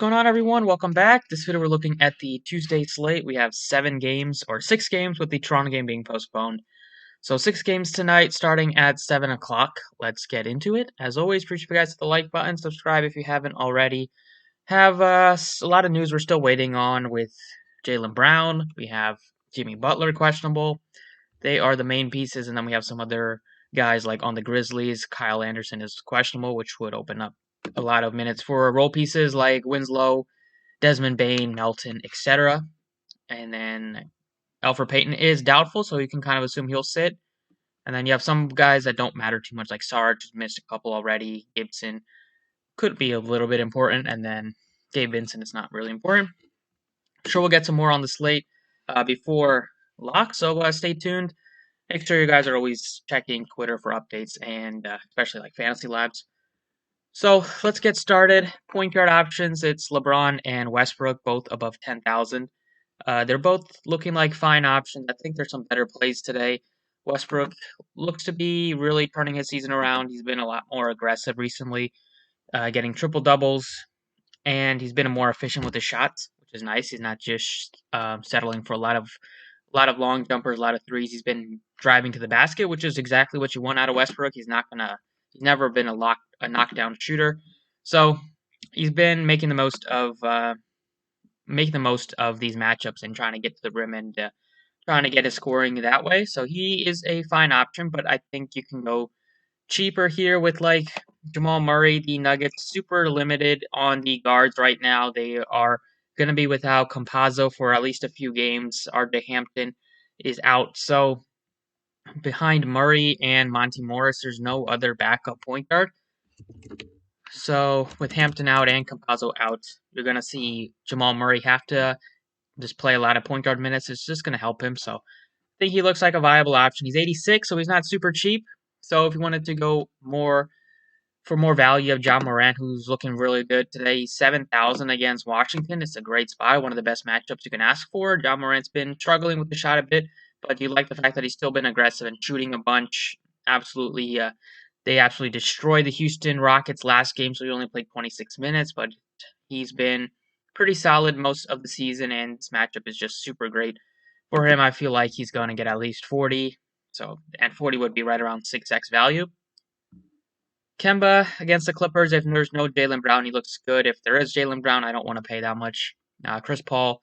What's going on, everyone? Welcome back. This video we're looking at the Tuesday slate. We have 6 games with the Toronto game being postponed. So 6 games tonight starting at 7 o'clock. Let's get into it. As always, appreciate you guys hit the like button, subscribe if you haven't already. Have a lot of news we're still waiting on with Jaylen Brown. We have Jimmy Butler questionable. They are the main pieces, and then we have some other guys like on the Grizzlies. Kyle Anderson is questionable, which would open up a lot of minutes for role pieces like Winslow, Desmond Bain, Melton, etc. And then Elfrid Payton is doubtful, so you can kind of assume he'll sit. And then you have some guys that don't matter too much, like Sarge, who's missed a couple already. Gibson could be a little bit important, and then Gabe Vincent is not really important. I'm sure we'll get some more on the slate before lock, so stay tuned. Make sure you guys are always checking Twitter for updates, and especially like Fantasy Labs. So let's get started. Point guard options, it's LeBron and Westbrook, both above 10,000. They're both looking like fine options. I think there's some better plays today. Westbrook looks to be really turning his season around. He's been a lot more aggressive recently, getting triple doubles, and he's been more efficient with his shots, which is nice. He's not just settling for a lot of long jumpers, a lot of threes. He's been driving to the basket, which is exactly what you want out of Westbrook. He's never been a knockdown shooter, so he's been making the most of these matchups and trying to get to the rim and trying to get his scoring that way. So he is a fine option, but I think you can go cheaper here with like Jamal Murray. The Nuggets super limited on the guards right now. They are going to be without Campazzo for at least a few games. RJ Hampton is out. So behind Murray and Monty Morris, there's no other backup point guard. So with Hampton out and Campazzo out, you're going to see Jamal Murray have to just play a lot of point guard minutes. It's just going to help him. So I think he looks like a viable option. He's 86, so he's not super cheap. So if you wanted to go more value, you have John Morant, who's looking really good today. He's 7,000 against Washington. It's a great spot, one of the best matchups you can ask for. John Morant's been struggling with the shot a bit, but you like the fact that he's still been aggressive and shooting a bunch. Absolutely, they absolutely destroyed the Houston Rockets last game, so he only played 26 minutes, but he's been pretty solid most of the season, and this matchup is just super great for him. I feel like he's going to get at least 40, and 40 would be right around 6x value. Kemba against the Clippers, if there's no Jaylen Brown, he looks good. If there is Jaylen Brown, I don't want to pay that much. Chris Paul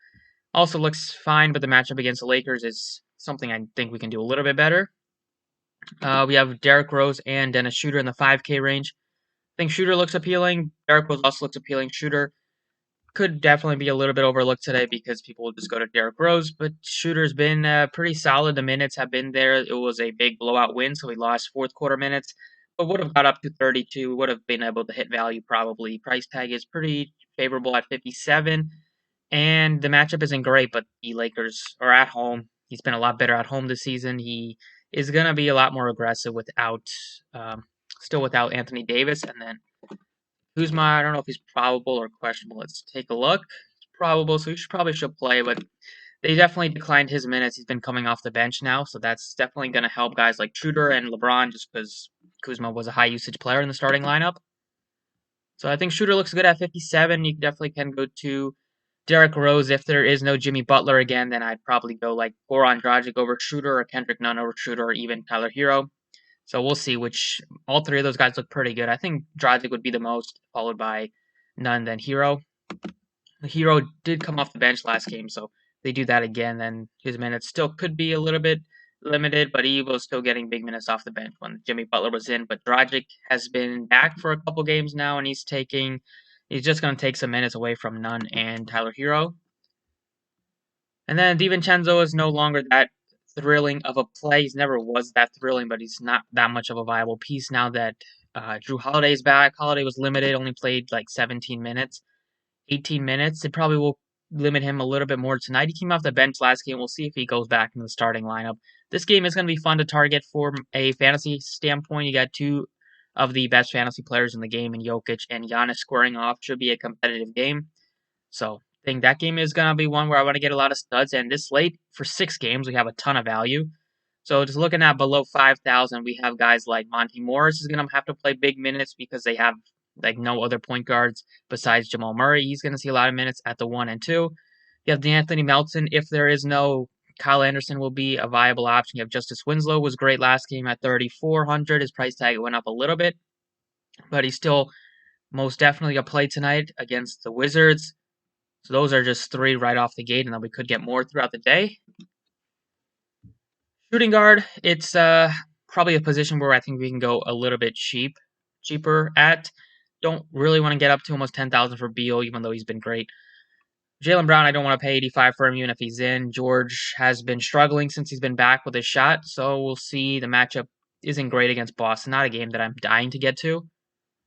also looks fine, but the matchup against the Lakers is something I think we can do a little bit better. We have Derrick Rose and Dennis Schroeder in the 5K range. I think Schroeder looks appealing. Derrick Rose also looks appealing. Schroeder could definitely be a little bit overlooked today because people will just go to Derrick Rose, but Schroeder's been pretty solid. The minutes have been there. It was a big blowout win, so he lost fourth quarter minutes, but would have got up to 32, would have been able to hit value probably. Price tag is pretty favorable at 57, and the matchup isn't great, but the Lakers are at home. He's been a lot better at home this season. He is going to be a lot more aggressive still without Anthony Davis, and then Kuzma, I don't know if he's probable or questionable. Let's take a look. He's probable, so he probably should play, but they definitely declined his minutes. He's been coming off the bench now, so that's definitely going to help guys like Schroeder and LeBron just because Kuzma was a high usage player in the starting lineup. So I think Schroeder looks good at 57. You definitely can go to Derrick Rose. If there is no Jimmy Butler again, then I'd probably go like Goran Dragic over Schroeder or Kendrick Nunn over Schroeder or even Tyler Hero. So we'll see all three of those guys look pretty good. I think Dragic would be the most, followed by Nunn, then Hero. The Hero did come off the bench last game, so if they do that again, then his minutes still could be a little bit limited, but he was still getting big minutes off the bench when Jimmy Butler was in. But Dragic has been back for a couple games now, and he's just going to take some minutes away from Nunn and Tyler Hero. And then DiVincenzo is no longer that thrilling of a play. He never was that thrilling, but he's not that much of a viable piece now that Drew Holiday's back. Holiday was limited, only played like 17 minutes, 18 minutes. It probably will limit him a little bit more tonight. He came off the bench last game. We'll see if he goes back into the starting lineup. This game is going to be fun to target for a fantasy standpoint. You got two of the best fantasy players in the game in Jokic and Giannis squaring off. Should be a competitive game. So I think that game is going to be one where I want to get a lot of studs. And this slate, for 6 games, we have a ton of value. So just looking at below 5,000, we have guys like Monty Morris is going to have to play big minutes because they have like no other point guards besides Jamal Murray. He's going to see a lot of minutes at the 1 and 2. You have DeAnthony Melton. If there is no Kyle Anderson, will be a viable option. You have Justice Winslow, was great last game at 3,400. His price tag went up a little bit, but he's still most definitely a play tonight against the Wizards. So those are just 3 right off the gate, and then we could get more throughout the day. Shooting guard, it's probably a position where I think we can go a little bit cheaper at. Don't really want to get up to almost 10,000 for Beal, even though he's been great. Jaylen Brown, I don't want to pay 85 for him, even if he's in. George has been struggling since he's been back with his shot, so we'll see. The matchup isn't great against Boston. Not a game that I'm dying to get to.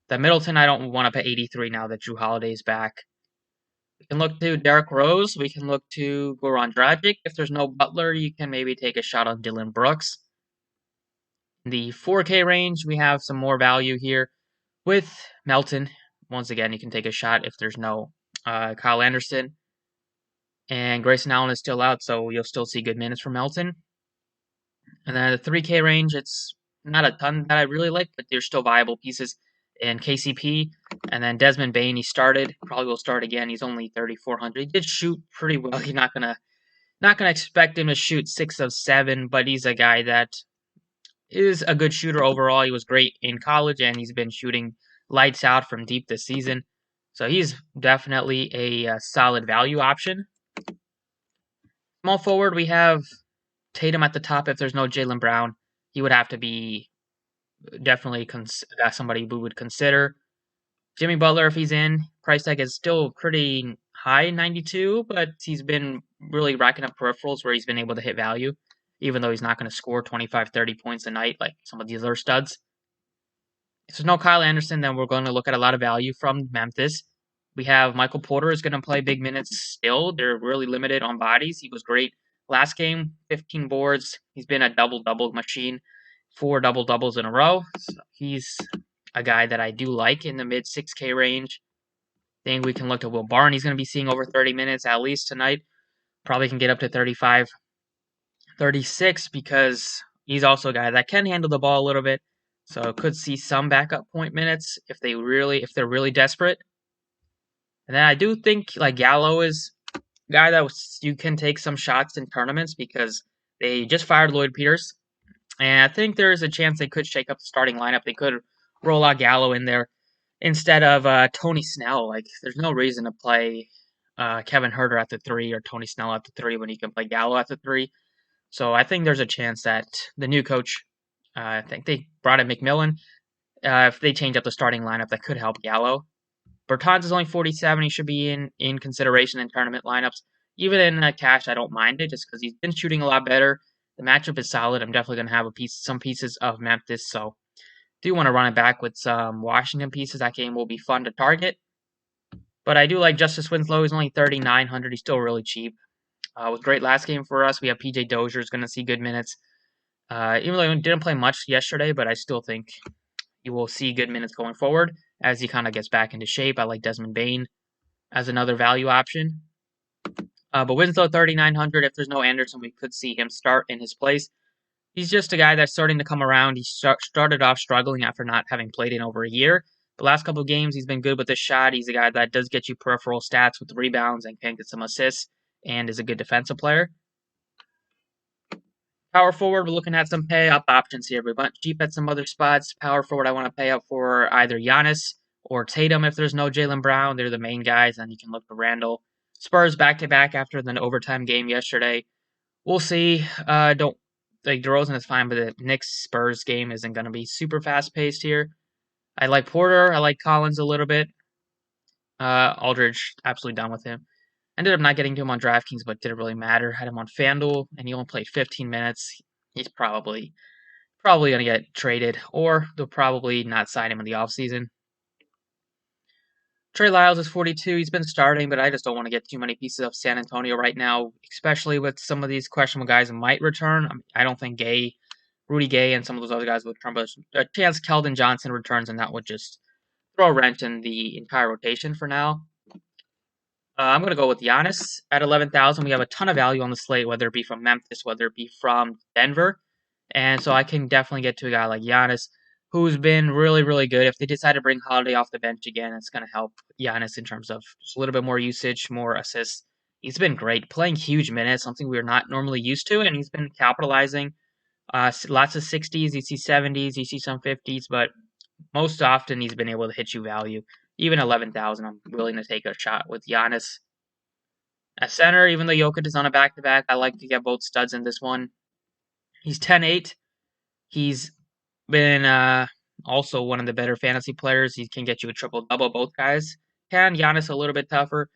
The Middleton, I don't want to pay 83 now that Drew Holiday's back. We can look to Derrick Rose. We can look to Goran Dragic. If there's no Butler, you can maybe take a shot on Dylan Brooks. In the 4K range, we have some more value here with Melton. Once again, you can take a shot if there's no Kyle Anderson. And Grayson Allen is still out, so you'll still see good minutes from Melton. And then the 3K range, it's not a ton that I really like, but they're still viable pieces. And KCP, and then Desmond Bane, he started. Probably will start again. He's only 3,400. He did shoot pretty well. You're not gonna expect him to shoot 6 of 7, but he's a guy that is a good shooter overall. He was great in college, and he's been shooting lights out from deep this season. So he's definitely a solid value option. Small forward, we have Tatum at the top. If there's no Jaylen Brown, he would have to be definitely somebody we would consider. Jimmy Butler, if he's in, price tag is still pretty high, 92, but he's been really racking up peripherals where he's been able to hit value, even though he's not going to score 25, 30 points a night like some of these other studs. If there's no Kyle Anderson, then we're going to look at a lot of value from Memphis. We have Michael Porter is going to play big minutes still. They're really limited on bodies. He was great last game, 15 boards. He's been a double-double machine, 4 double-doubles in a row. So he's a guy that I do like in the mid 6K range. Then we can look at Will Barton. He's going to be seeing over 30 minutes at least tonight. Probably can get up to 35, 36 because he's also a guy that can handle the ball a little bit. So could see some backup point minutes if they're really desperate. And then I do think like Gallo is a guy that you can take some shots in tournaments because they just fired Lloyd Peters. And I think there is a chance they could shake up the starting lineup. They could roll out Gallo in there instead of Tony Snell. Like, there's no reason to play Kevin Huerter at the 3 or Tony Snell at the 3 when you can play Gallo at the 3. So I think there's a chance that the new coach, I think they brought in McMillan, if they change up the starting lineup, that could help Gallo. Bertans is only 47. He should be in consideration in tournament lineups. Even in cash, I don't mind it just because he's been shooting a lot better. The matchup is solid. I'm definitely going to have some pieces of Memphis, so do want to run it back with some Washington pieces. That game will be fun to target. But I do like Justice Winslow. He's only 3,900. He's still really cheap. Was great last game for us. We have PJ Dozier is going to see good minutes. Even though he didn't play much yesterday, but I still think you will see good minutes going forward as he kind of gets back into shape. I like Desmond Bane as another value option. But Winslow 3,900. If there's no Anderson, we could see him start in his place. He's just a guy that's starting to come around. He started off struggling after not having played in over a year. The last couple of games, he's been good with the shot. He's a guy that does get you peripheral stats with rebounds and can get some assists and is a good defensive player. Power forward, we're looking at some pay-up options here. We went cheap at some other spots. Power forward, I want to pay up for either Giannis or Tatum. If there's no Jaylen Brown, they're the main guys. Then you can look for Randall. Spurs back-to-back after an overtime game yesterday. We'll see. DeRozan is fine, but the Knicks-Spurs game isn't going to be super fast-paced here. I like Porter. I like Collins a little bit. Aldridge, absolutely done with him. Ended up not getting to him on DraftKings, but didn't really matter. Had him on FanDuel, and he only played 15 minutes. He's probably going to get traded, or they'll probably not sign him in the offseason. Trey Lyles is 42. He's been starting, but I just don't want to get too many pieces of San Antonio right now, especially with some of these questionable guys that might return. I don't think Rudy Gay, and some of those other guys would return, but a chance Keldon Johnson returns, and that would just throw a wrench in the entire rotation for now. I'm going to go with Giannis at 11,000. We have a ton of value on the slate, whether it be from Memphis, whether it be from Denver. And so I can definitely get to a guy like Giannis. who's been really, really good. If they decide to bring Holiday off the bench again, it's going to help Giannis in terms of just a little bit more usage, more assists. He's been great, playing huge minutes, something we're not normally used to, and he's been capitalizing. Lots of 60s, you see 70s, you see some 50s, but most often he's been able to hit you value. Even 11,000, I'm willing to take a shot with Giannis. At center, even though Jokic is on a back-to-back, I like to get both studs in this one. He's 10-8. He's been also one of the better fantasy players. He can get you a triple-double, both guys. Can Giannis a little bit tougher,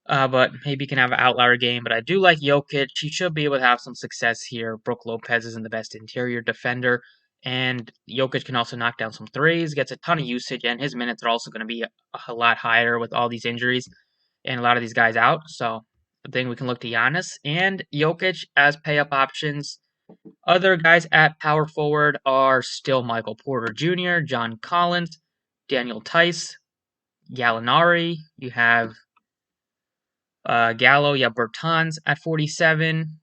but maybe he can have an outlier game. But I do like Jokic. He should be able to have some success here. Brook Lopez isn't the best interior defender, and Jokic can also knock down some threes, gets a ton of usage, and his minutes are also going to be a lot higher with all these injuries and a lot of these guys out. So I think we can look to Giannis and Jokic as pay-up options. Other guys at power forward are still Michael Porter Jr., John Collins, Daniel Tice, Gallinari. You have Gallo, you have Bertans at 47.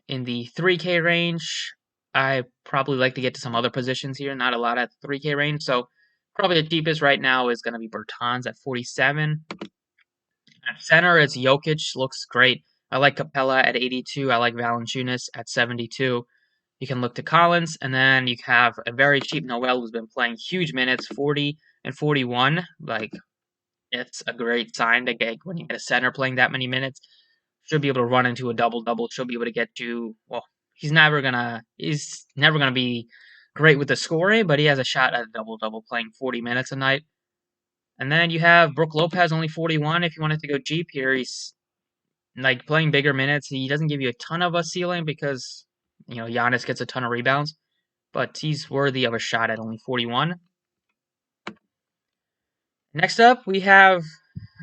In the 3K range, I probably like to get to some other positions here, not a lot at the 3K range. So probably the cheapest right now is going to be Bertans at 47. At center, it's Jokic, looks great. I like Capella at 82. I like Valanciunas at 72. You can look to Collins, and then you have a very cheap Noel who's been playing huge minutes, 40 and 41. Like, it's a great sign to get when you get a center playing that many minutes. Should be able to run into a double-double. Should be able to get you, well, he's never gonna be great with the scoring, but he has a shot at a double-double playing 40 minutes a night. And then you have Brook Lopez, only 41. If you wanted to go cheap here, he's like playing bigger minutes. He doesn't give you a ton of a ceiling because, Giannis gets a ton of rebounds, but he's worthy of a shot at only 41. Next up, we have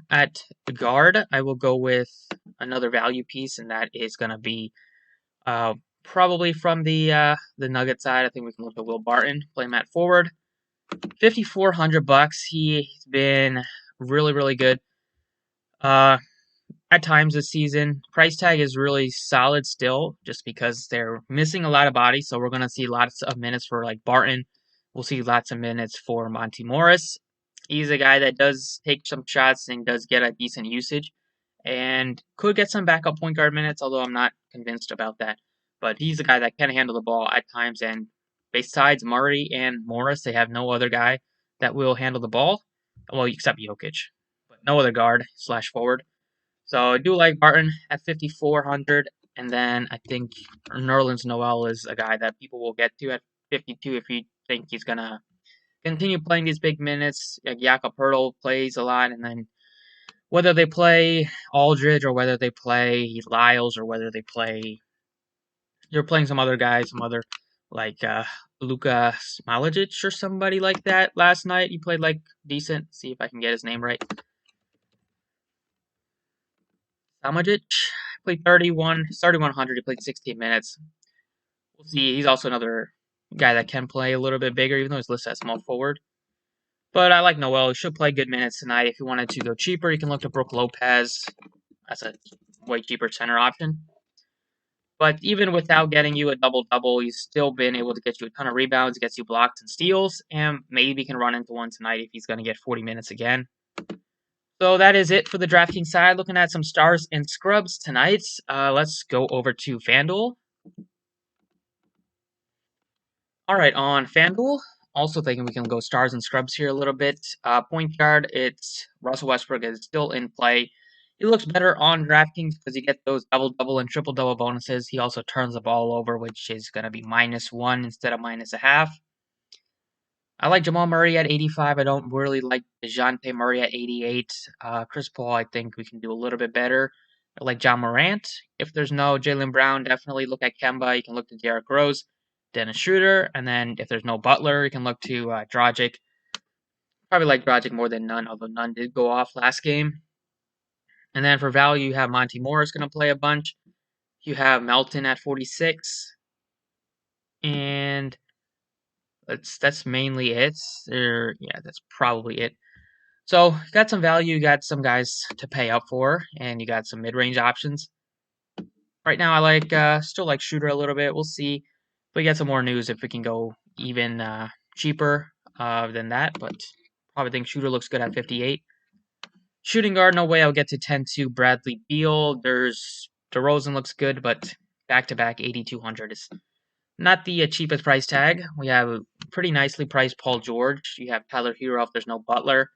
at the guard, I will go with another value piece, and that is going to be probably from the Nugget side. I think we can look at Will Barton, play him at forward. $5,400. He's been really, really good. At times this season, price tag is really solid still, just because they're missing a lot of bodies. So we're going to see lots of minutes for like Barton. We'll see lots of minutes for Monty Morris. He's a guy that does take some shots and does get a decent usage, and could get some backup point guard minutes, although I'm not convinced about that. But he's a guy that can handle the ball at times, and besides Murray and Morris, they have no other guy that will handle the ball, well, except Jokic, but no other guard slash forward. So I do like Barton at 5,400, and then I think Nerlens Noel is a guy that people will get to at 52 if you think he's gonna continue playing these big minutes. Like Jakob Poeltl plays a lot, and then whether they play Aldridge or whether they play Lyles or whether they play, they're playing some other guys, some other like Luka Smalijic or somebody like that last night. He played like decent. See if I can get his name right. Samajic played 3,100. He played 16 minutes. We'll see. He's also another guy that can play a little bit bigger, even though he's listed as small forward. But I like Noel. He should play good minutes tonight. If you wanted to go cheaper, you can look to Brook Lopez. That's a way cheaper center option. But even without getting you a double-double, he's still been able to get you a ton of rebounds, gets you blocks and steals, and maybe can run into one tonight if he's going to get 40 minutes again. So that is it for the DraftKings side. Looking at some stars and scrubs tonight. Let's go over to FanDuel. All right, on FanDuel, also thinking we can go stars and scrubs here a little bit. Point guard, it's Russell Westbrook is still in play. He looks better on DraftKings because you get those double-double and triple-double bonuses. He also turns the ball over, which is going to be -1 instead of -0.5. I like Jamal Murray at 85. I don't really like DeJounte Murray at 88. Chris Paul, I think we can do a little bit better. I like John Morant. If there's no Jaylen Brown, definitely look at Kemba. You can look to Derrick Rose, Dennis Schroeder, and then if there's no Butler, you can look to Dragic. Probably like Dragic more than Nunn, although Nunn did go off last game. And then for value, you have Monty Morris going to play a bunch. You have Melton at 46. And that's mainly it. Yeah, that's probably it. So, you got some value, you got some guys to pay up for, and you got some mid-range options. Right now, I like still like Shooter a little bit. We'll see if we get some more news if we can go even cheaper. than that, but probably think shooter looks good at 58. Shooting guard, no way I'll get to 10-2 Bradley Beal. There's DeRozan looks good, but back-to-back 8,200 is not the cheapest price tag. We have a pretty nicely priced Paul George. You have Tyler Hero if there's no Butler.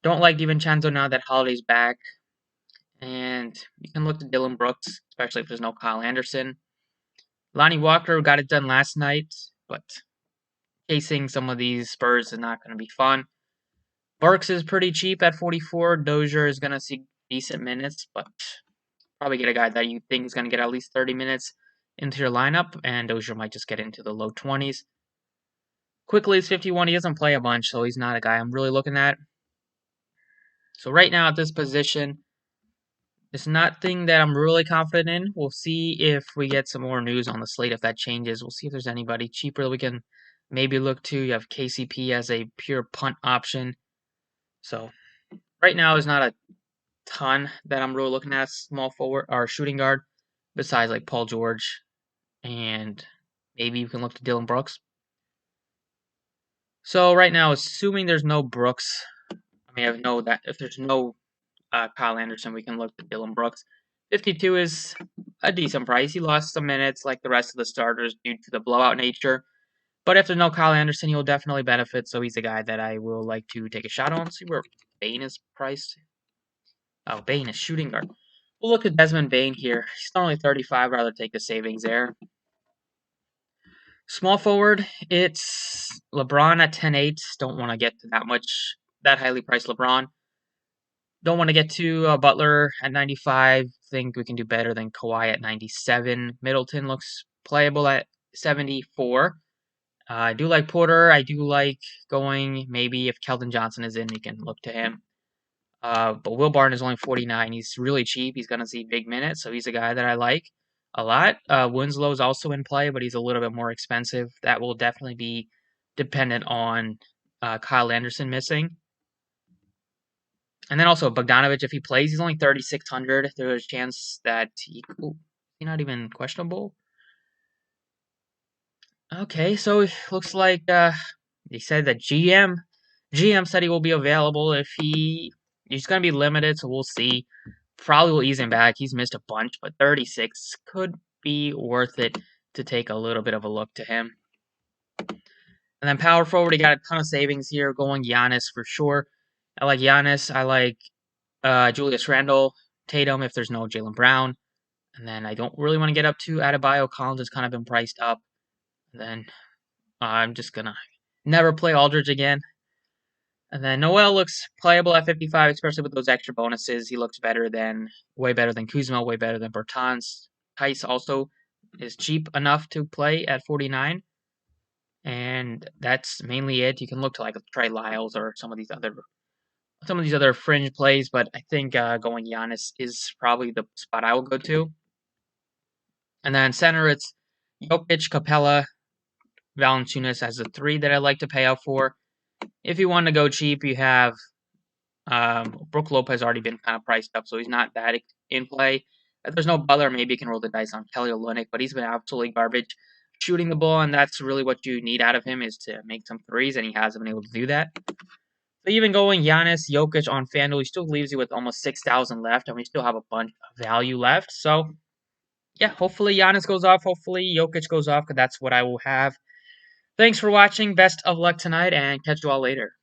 Don't like DiVincenzo now that Holiday's back. And you can look to Dylan Brooks, especially if there's no Kyle Anderson. Lonnie Walker got it done last night, but chasing some of these Spurs is not going to be fun. Burks is pretty cheap at 44. Dozier is going to see decent minutes, but probably get a guy that you think is going to get at least 30 minutes into your lineup, and Dozier might just get into the low 20s. Quickly is 51. He doesn't play a bunch, so he's not a guy I'm really looking at. So right now at this position, it's nothing that I'm really confident in. We'll see if we get some more news on the slate, if that changes. We'll see if there's anybody cheaper that we can maybe look to. You have KCP as a pure punt option. So right now is not a ton that I'm really looking at, small forward or shooting guard, besides like Paul George, and maybe you can look to Dylan Brooks. So right now, assuming there's no Brooks, if there's no Kyle Anderson, we can look to Dylan Brooks. 52 is a decent price. He lost some minutes like the rest of the starters due to the blowout nature. But if there's no Kyle Anderson, he'll definitely benefit. So he's a guy that I will like to take a shot on. See where Bane is priced. Oh, Bane is shooting guard. We'll look at Desmond Bane here. He's only 35. Rather take the savings there. Small forward, it's LeBron at 10-8. Don't want to get to that highly priced LeBron. Don't want to get to Butler at 95. Think we can do better than Kawhi at 97. Middleton looks playable at 74. I do like Porter. I do like going, maybe if Keldon Johnson is in, you can look to him. But Will Barton is only 49. He's really cheap. He's going to see big minutes, so he's a guy that I like a lot. Winslow is also in play, but he's a little bit more expensive. That will definitely be dependent on Kyle Anderson missing. And then also Bogdanovich, if he plays, he's only 3,600. There's a chance that he's not even questionable. Okay, so it looks like he said that GM said he will be available if he's going to be limited, so we'll see. Probably will ease him back. He's missed a bunch, but 36 could be worth it to take a little bit of a look to him. And then power forward, he got a ton of savings here. Going Giannis for sure. I like Giannis. I like Julius Randle, Tatum if there's no Jaylen Brown. And then I don't really want to get up to Adebayo. Collins has kind of been priced up. And then I'm just going to never play Aldridge again. And then Noel looks playable at 55, especially with those extra bonuses. He looks way better than Kuzma, way better than Bertans. Tice also is cheap enough to play at 49. And that's mainly it. You can look to like Trey Lyles or some of these other fringe plays, but I think going Giannis is probably the spot I will go to. And then center, it's Jokic, Capella, Valanciunas as the three that I like to pay out for. If you want to go cheap, you have Brook Lopez already been kind of priced up, so he's not that in play. If there's no Butler, maybe you can roll the dice on Kelly Olynyk, but he's been absolutely garbage shooting the ball, and that's really what you need out of him is to make some threes, and he hasn't been able to do that. So even going Giannis, Jokic on FanDuel, he still leaves you with almost 6,000 left, and we still have a bunch of value left. So, yeah, hopefully Giannis goes off. Hopefully Jokic goes off, because that's what I will have. Thanks for watching. Best of luck tonight, and catch you all later.